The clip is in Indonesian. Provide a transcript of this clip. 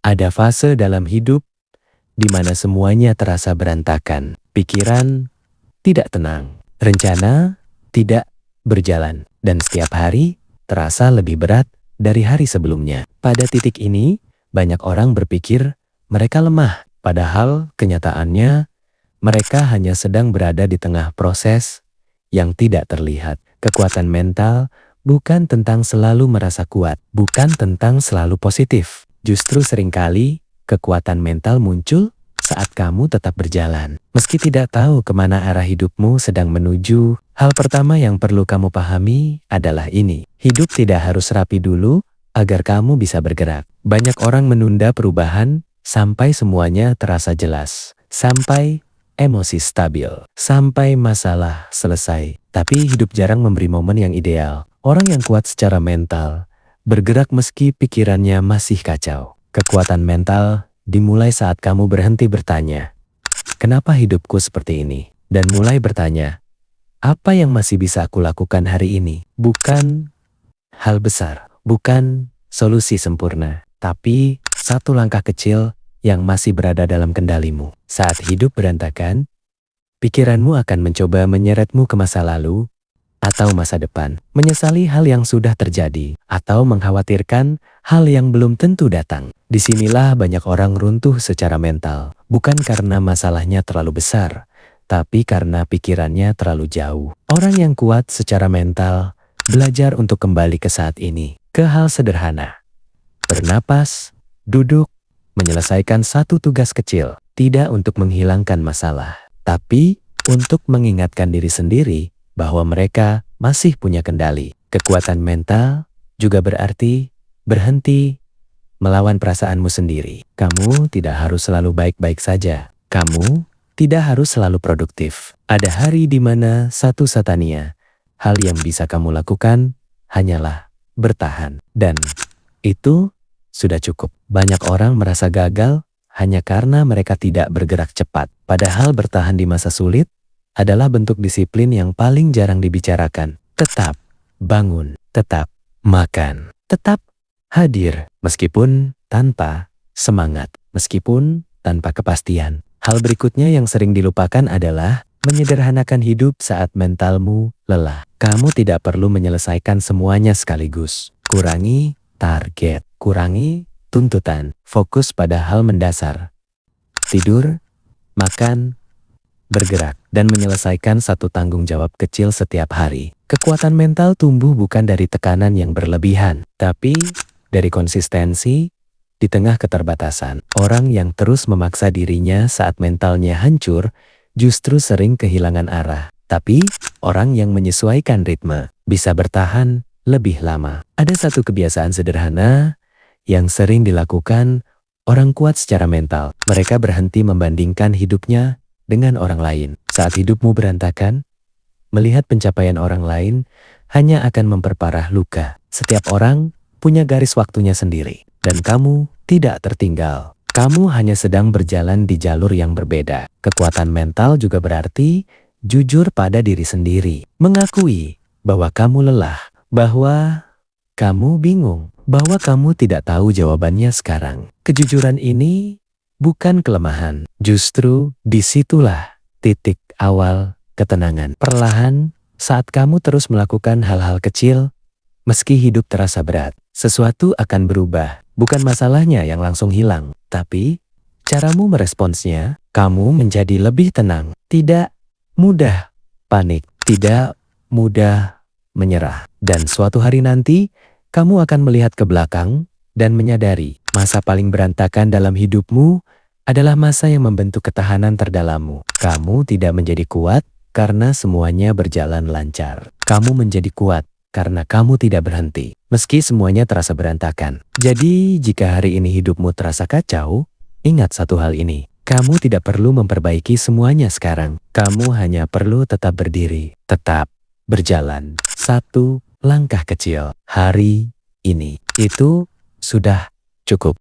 Ada fase dalam hidup di mana semuanya terasa berantakan. Pikiran tidak tenang, rencana tidak berjalan, dan setiap hari terasa lebih berat dari hari sebelumnya. Pada titik ini, banyak orang berpikir mereka lemah, padahal kenyataannya mereka hanya sedang berada di tengah proses yang tidak terlihat. Kekuatan mental bukan tentang selalu merasa kuat, bukan tentang selalu positif. Justru seringkali kekuatan mental muncul saat kamu tetap berjalan. Meski tidak tahu kemana arah hidupmu sedang menuju, hal pertama yang perlu kamu pahami adalah ini. Hidup tidak harus rapi dulu agar kamu bisa bergerak. Banyak orang menunda perubahan sampai semuanya terasa jelas. Sampai emosi stabil. Sampai masalah selesai. Tapi hidup jarang memberi momen yang ideal. Orang yang kuat secara mental bergerak meski pikirannya masih kacau. Kekuatan mental dimulai saat kamu berhenti bertanya, "Kenapa hidupku seperti ini?" Dan mulai bertanya, "Apa yang masih bisa aku lakukan hari ini?" Bukan hal besar, bukan solusi sempurna, tapi satu langkah kecil yang masih berada dalam kendalimu. Saat hidup berantakan, pikiranmu akan mencoba menyeretmu ke masa lalu atau masa depan, menyesali hal yang sudah terjadi, atau mengkhawatirkan hal yang belum tentu datang. Disinilah banyak orang runtuh secara mental, bukan karena masalahnya terlalu besar, tapi karena pikirannya terlalu jauh. Orang yang kuat secara mental belajar untuk kembali ke saat ini, ke hal sederhana. Bernapas, duduk, menyelesaikan satu tugas kecil, tidak untuk menghilangkan masalah, tapi untuk mengingatkan diri sendiri bahwa mereka masih punya kendali. Kekuatan mental juga berarti berhenti melawan perasaanmu sendiri. Kamu tidak harus selalu baik-baik saja. Kamu tidak harus selalu produktif. Ada hari di mana satu-satunya hal yang bisa kamu lakukan hanyalah bertahan. Dan itu sudah cukup. Banyak orang merasa gagal hanya karena mereka tidak bergerak cepat. Padahal bertahan di masa sulit adalah bentuk disiplin yang paling jarang dibicarakan. Tetap bangun, tetap makan, tetap hadir, meskipun tanpa semangat, meskipun tanpa kepastian. Hal berikutnya yang sering dilupakan adalah menyederhanakan hidup saat mentalmu lelah. Kamu tidak perlu menyelesaikan semuanya sekaligus. Kurangi target, kurangi tuntutan, fokus pada hal mendasar. Tidur, makan, bergerak, dan menyelesaikan satu tanggung jawab kecil setiap hari. Kekuatan mental tumbuh bukan dari tekanan yang berlebihan, tapi dari konsistensi di tengah keterbatasan. Orang yang terus memaksa dirinya saat mentalnya hancur justru sering kehilangan arah. Tapi orang yang menyesuaikan ritme bisa bertahan lebih lama. Ada satu kebiasaan sederhana yang sering dilakukan orang kuat secara mental. Mereka berhenti membandingkan hidupnya dengan orang lain. Saat hidupmu berantakan, melihat pencapaian orang lain hanya akan memperparah luka. Setiap orang punya garis waktunya sendiri, dan kamu tidak tertinggal. Kamu hanya sedang berjalan di jalur yang berbeda. Kekuatan mental juga berarti jujur pada diri sendiri. Mengakui bahwa kamu lelah, bahwa kamu bingung, bahwa kamu tidak tahu jawabannya sekarang. Kejujuran ini bukan kelemahan, justru disitulah titik awal ketenangan. Perlahan, saat kamu terus melakukan hal-hal kecil, meski hidup terasa berat, sesuatu akan berubah. Bukan masalahnya yang langsung hilang, tapi caramu meresponsnya. Kamu menjadi lebih tenang, tidak mudah panik, tidak mudah menyerah. Dan suatu hari nanti, kamu akan melihat ke belakang dan menyadari masa paling berantakan dalam hidupmu adalah masa yang membentuk ketahanan terdalammu. Kamu tidak menjadi kuat karena semuanya berjalan lancar. Kamu menjadi kuat karena kamu tidak berhenti, meski semuanya terasa berantakan. Jadi, jika hari ini hidupmu terasa kacau, ingat satu hal ini. Kamu tidak perlu memperbaiki semuanya sekarang. Kamu hanya perlu tetap berdiri, tetap berjalan. Satu langkah kecil hari ini. Itu sudah cukup.